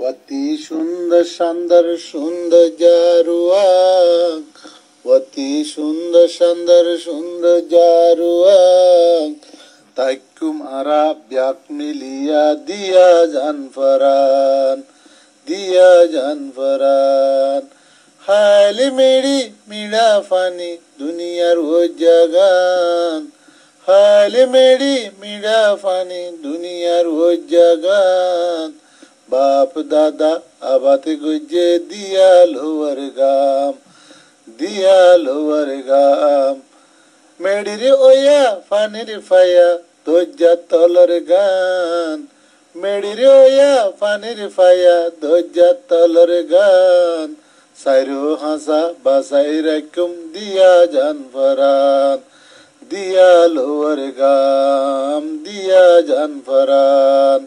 অতি সুন্দর সুন্দর সুন্দর জারুয়াং, অতি সুন্দর সুন্দর সুন্দর জারুয়াং, তাইকুম আরা ব্যাক মিলিয়া দিয়া জান ফরান, দিয়া জান ফরান। হালি মেরি মিড়া ফানি দুনিয়ার ও জাগান, হালি মেরি মিড়া ফানি দুনিয়ার ও জাগান। বাপ দাদা আবাতে গুজে দিয়া লোয়ার গাম, দিয়া লোয়ার গাম। মেডিরে ওয়া ফানির ফায়া দজ্জা তলর গান, মেডিরে ওয়া ফানির ফায়া দজ্জা তলর গান। সাইরো হাসা বাসাই রাখুম দিয়া জান ফরান, দিয়া লোয়ার গাম, দিয়া জান ফরান।